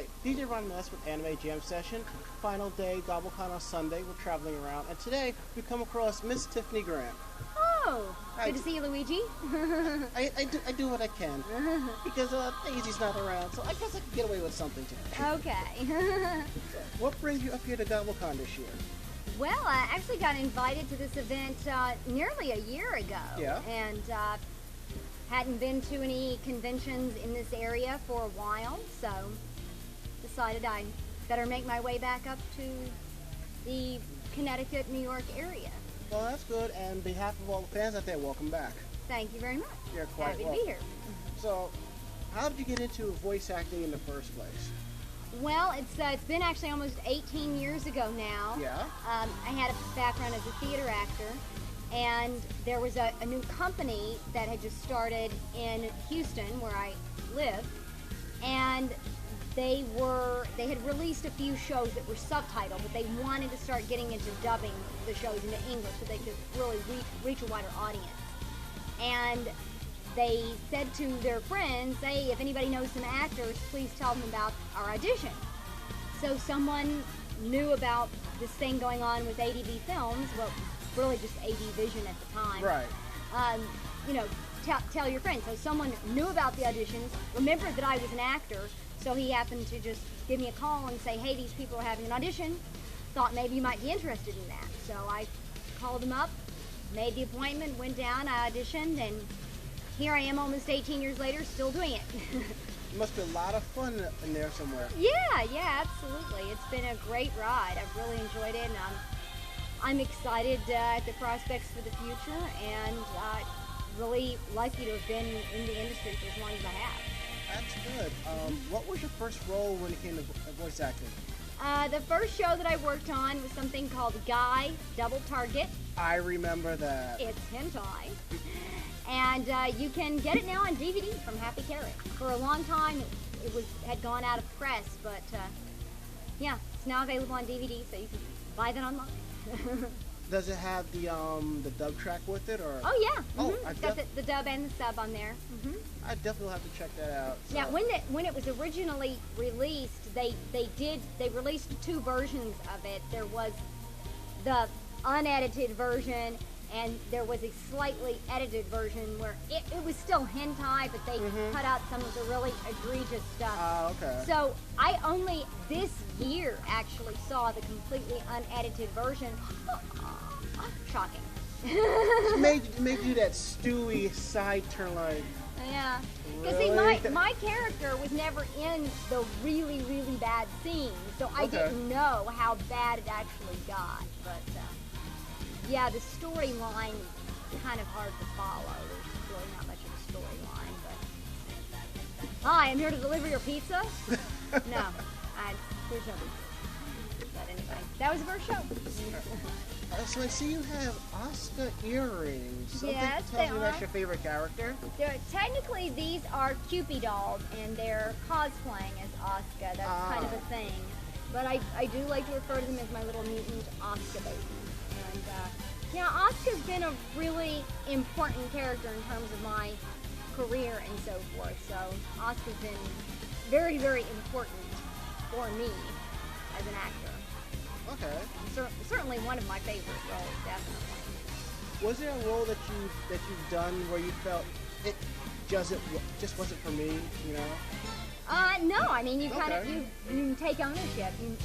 Hi, DJ Ranma S with Anime Jam Session. Final day, Gobblecon on Sunday. We're traveling around, and today we come across Miss Tiffany Grant. Oh, good to see you, Luigi. I do what I can because Daisy's not around, so I guess I can get away with something today. Okay. What brings you up here to Gobblecon this year? Well, I actually got invited to this event nearly a year ago. Yeah. And hadn't been to any conventions in this area for a while, so decided I better make my way back up to the Connecticut, New York area. Well, that's good, and on behalf of all the fans out there, welcome back. Thank you very much. You're quite Happy welcome. to be here. So, how did you get into voice acting in the first place? Well, it's been actually almost 18 years ago now. Yeah. I had a background as a theater actor, and there was a new company that had just started in Houston, where I live, and they had released a few shows that were subtitled, but they wanted to start getting into dubbing the shows into English so they could really reach a wider audience. And they said to their friends, hey, if anybody knows some actors, please tell them about our audition. So someone knew about this thing going on with ADV Films, well, really just AD Vision at the time. Right. You know, tell your friends. So someone knew about the auditions, remembered that I was an actor, so he happened to just give me a call and say, hey, these people are having an audition, thought maybe you might be interested in that. So I called them up, made the appointment, went down, I auditioned, and here I am almost 18 years later, still doing it. It must be a lot of fun in there somewhere. Yeah, absolutely. It's been a great ride. I've really enjoyed it, and I'm excited at the prospects for the future, and really lucky to have been in the industry for as long as I have. That's good. What was your first role when it came to voice acting? The first show that I worked on was something called Guy Double Target. I remember that. It's hentai. And you can get it now on DVD from Happy Carrot. For a long time, it had gone out of press, but yeah, it's now available on DVD, so you can buy that online. Does it have the dub track with it, or? Oh yeah. Oh, It's got the dub and the sub on there. I definitely will have to check that out. So. Yeah, when it was originally released, they released two versions of it. There was the unedited version, and there was a slightly edited version where it was still hentai, but they cut out some of the really egregious stuff. Oh, okay. So I only this year actually saw the completely unedited version. Shocking. It made you that Stewie side turn like. Yeah. Because Really? see, my character was never in the really, really bad scenes, so I Okay. didn't know how bad it actually got. But yeah, the storyline is kind of hard to follow. There's really not much of a storyline. But hi, I'm here to deliver your pizza. No, there's no pizza. But anyway, that was the first show. So I see you have Oscar earrings. Something Yes, tells they me that's are. your favorite character. Technically, these are Cupid dolls, and they're cosplaying as Asuka. That's kind of a thing. But I do like to refer to them as my little mutant Asuka babies. And yeah, Asuka's been a really important character in terms of my career and so forth. So Asuka's been very, very important for me as an actor. Okay. Certainly one of my favorite roles, definitely. Was there a role that you've done where you felt it just wasn't for me? You know. No, I mean, you kind of, Okay. you take ownership, you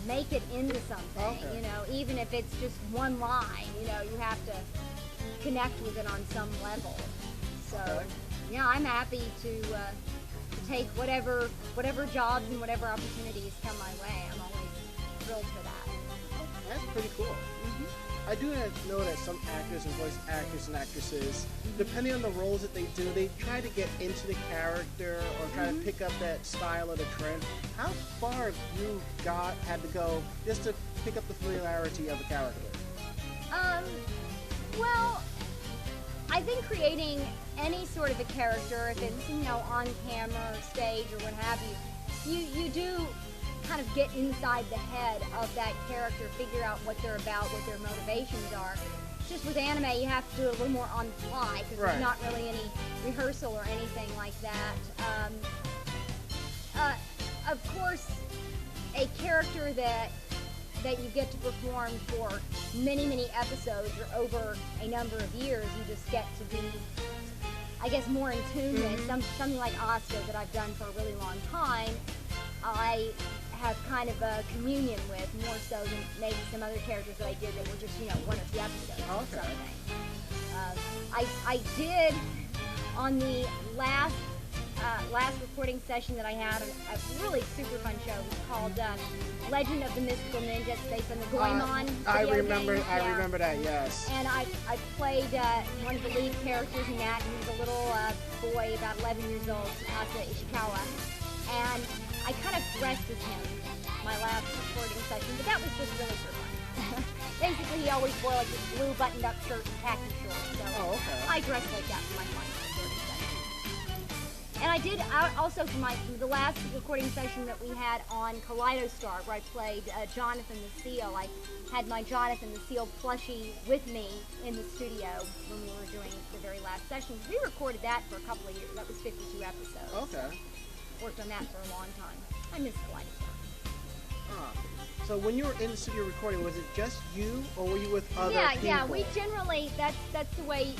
make it into something, Okay. you know, even if it's just one line, you know, you have to connect with it on some level. So, Okay. yeah, I'm happy to take whatever jobs and whatever opportunities come my way. I'm always thrilled for that. That's pretty cool. I do know that some actors and voice actors and actresses, depending on the roles that they do, they try to get into the character or try to pick up that style or the trend. How far have you had to go just to pick up the familiarity of the character? Well, I think creating any sort of a character, if it's, you know, on camera or stage or what have you, you do kind of get inside the head of that character, figure out what they're about, what their motivations are. Just with anime, you have to do it a little more on the fly because Right. there's not really any rehearsal or anything like that. of course, a character that you get to perform for many, many episodes or over a number of years, you just get to be, I guess, more in tune with. Something like Oscar that I've done for a really long time, I have kind of a communion with, more so than maybe some other characters that I did that were just, 1 or 2 episodes or something. I did, on the last recording session that I had, a really super fun show. It was called Legend of the Mystical Ninja. It's based on the Goemon video game. I remember that, yes. And I played one of the lead characters in that. He was a little boy, about 11 years old, Tsukasa Ishikawa. And I kind of dressed as him my last recording session, but that was just really for fun. Basically, he always wore like this blue buttoned-up shirt and khaki shorts. So I dressed like that for my final recording session. And I did also for the last recording session that we had on Kaleidostar, where I played Jonathan the Seal. I had my Jonathan the Seal plushie with me in the studio when we were doing the very last session. We recorded that for a couple of years. That was 52 episodes. Okay. Worked on that for a long time. I miss Kaleidostar. So when you were in the studio recording, was it just you, or were you with other people? Yeah. We generally, that's the way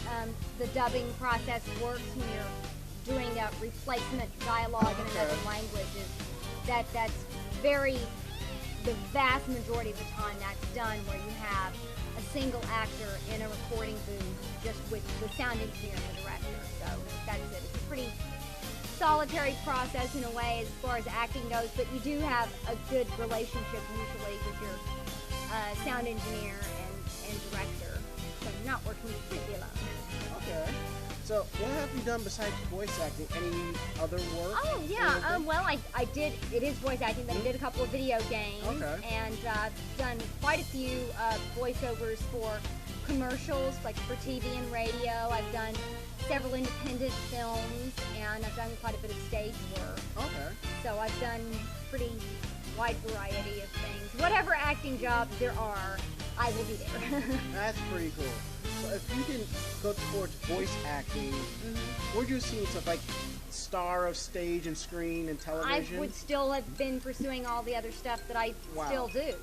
the dubbing process works when you're doing a replacement dialogue in another language. That's the vast majority of the time that's done, where you have a single actor in a recording booth just with the sound engineer and the director. So that's it. It's a pretty solitary process in a way as far as acting goes, but you do have a good relationship usually with your sound engineer and director, so you're not working completely alone. Okay. So what have you done besides voice acting? Any other work? Oh yeah, well I did, it is voice acting, but I did a couple of video games, and done quite a few voiceovers for commercials, like for TV and radio. I've done several independent films, and I've done quite a bit of stage work. Okay. So I've done pretty wide variety of things. Whatever acting jobs there are, I will be there. That's pretty cool. So if you didn't go towards voice acting, would you see stuff like star of stage and screen and television? I would still have been pursuing all the other stuff that I still do.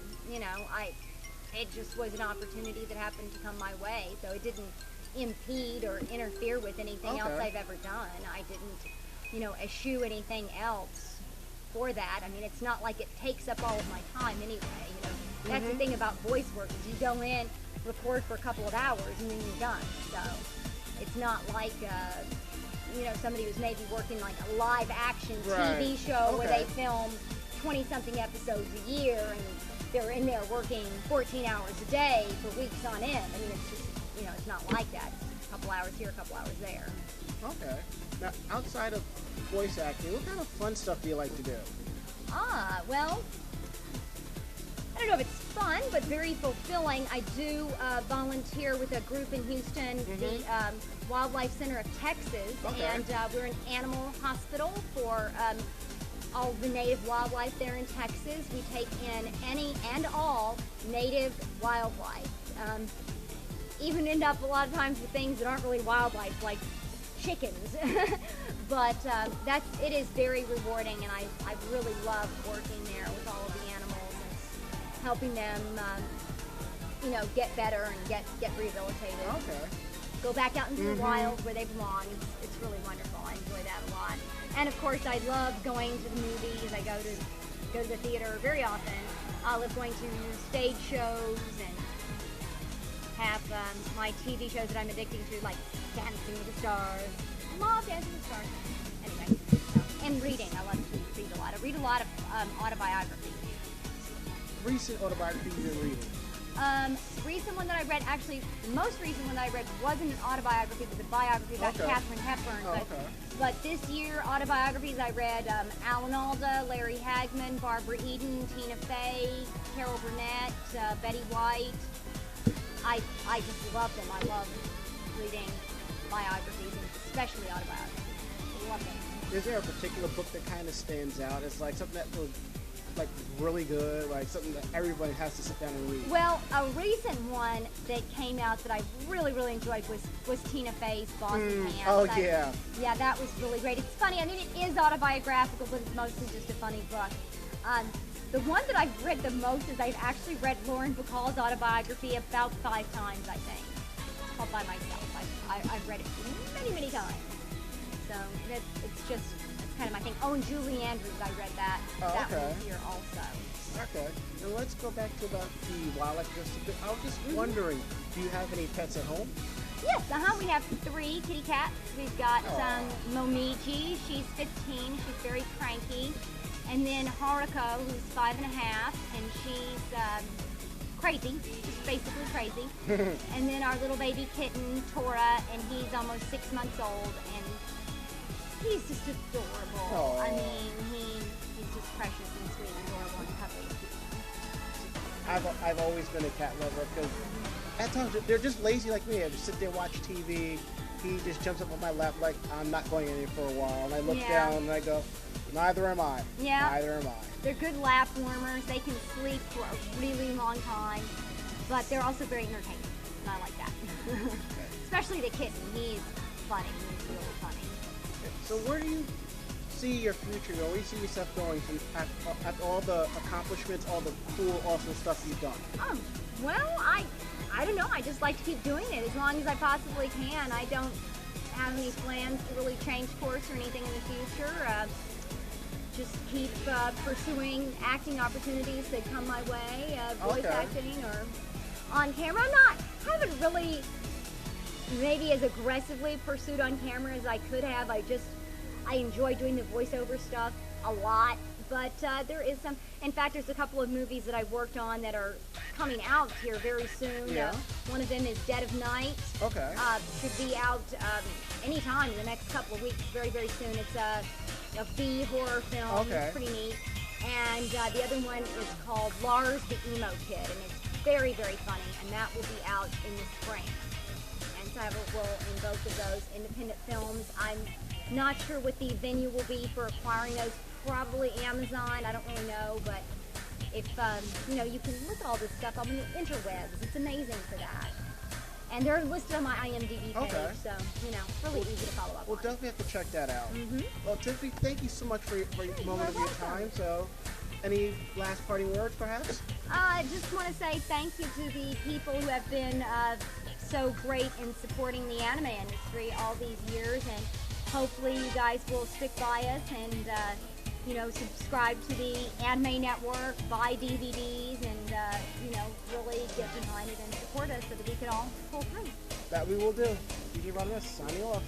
It just was an opportunity that happened to come my way, so it didn't impede or interfere with anything else I've ever done. I didn't, eschew anything else for that. I mean, it's not like it takes up all of my time anyway. That's the thing about voice work, is you go in, record for a couple of hours, and then you're done. So it's not like somebody who's maybe working like a live action TV show where they film 20-something episodes a year, and they're in there working 14 hours a day for weeks on end. I mean, it's just, it's not like that. It's a couple hours here, a couple hours there. Okay. Now, outside of voice acting, what kind of fun stuff do you like to do? Well, I don't know if it's fun, but very fulfilling. I do volunteer with a group in Houston, the Wildlife Center of Texas, and we're an animal hospital for all the native wildlife there in Texas. We take in any and all native wildlife. Even end up a lot of times with things that aren't really wildlife, like chickens. But it is very rewarding, and I really love working there with all of the animals and helping them, get better and get rehabilitated. Okay. Go back out into the wild where they belong. It's really wonderful. I enjoy that a lot. And of course, I love going to the movies. I go to the theater very often. I love going to stage shows and have my TV shows that I'm addicted to, like Dancing with the Stars. I love Dancing with the Stars. Anyway, and reading. I love to read a lot. I read a lot of autobiographies. Recent autobiographies you've been reading? Recent one that I read, actually, the most recent one that I read wasn't an autobiography, it was a biography about Katharine Hepburn. But this year, autobiographies, I read Alan Alda, Larry Hagman, Barbara Eden, Tina Fey, Carol Burnett, Betty White. I just love them. I love reading biographies, and especially autobiographies. I love them. Is there a particular book that kind of stands out? It's like something that was like really good, like something that everybody has to sit down and read? Well, a recent one that came out that I really, really enjoyed was Tina Fey's Boss in Hand. Oh, yeah. Yeah, that was really great. It's funny. I mean, it is autobiographical, but it's mostly just a funny book. The one that I've read the most is I've actually read Lauren Bacall's autobiography about 5 times, I think. It's called By Myself. I've read it many, many times. So it's kind of my thing. Oh, and Julie Andrews, I read that. That okay. was here also. Okay. Now let's go back to about the wildlife just a bit. I was just wondering, do you have any pets at home? Yes, we have 3 kitty cats. We've got Momiji, she's 15, she's very cranky. And then Haruko, who's 5 and a half, and she's crazy, just basically crazy. And then our little baby kitten, Tora, and he's almost 6 months old, and he's just adorable. Aww. I mean, he's just precious and sweet and adorable and cuddly. I've always been a cat lover because at times they're just lazy like me. I just sit there, watch TV. He just jumps up on my lap like I'm not going anywhere for a while. And I look down and I go, neither am I. Yeah. Neither am I. They're good lap warmers. They can sleep for a really long time, but they're also very entertaining, and I like that. Especially the kitten. He's funny. He's really funny. So where do you see your future go? Where do you see yourself going after all the accomplishments, all the cool, awesome stuff you've done? Well, I don't know. I just like to keep doing it as long as I possibly can. I don't have any plans to really change course or anything in the future. Just keep pursuing acting opportunities that come my way, voice acting or on camera. Haven't really maybe as aggressively pursued on camera as I could have. I enjoy doing the voiceover stuff a lot, but there is some. In fact, there's a couple of movies that I've worked on that are coming out here very soon. Yeah. One of them is Dead of Night. Okay. Should be out anytime in the next couple of weeks, very, very soon. It's a B horror film. Okay. It's pretty neat. And the other one is called Lars the Emo Kid, and it's very, very funny, and that will be out in the spring. And so I have a role in both of those independent films. I'm not sure what the venue will be for acquiring those. Probably Amazon. I don't really know, but if you can look at all this stuff on the interwebs. It's amazing for that. And they're listed on my IMDb page, so really easy to follow up. We'll on. definitely have to check that out. Mm-hmm. Well, Tiffany, thank you so much for your moment of your time. So, any last parting words, perhaps? I just want to say thank you to the people who have been so great in supporting the anime industry all these years, and hopefully you guys will stick by us and subscribe to the Anime Network, buy DVDs, and really get behind it and support us so that we can all pull through. That we will do. DJ Ranma S signing off.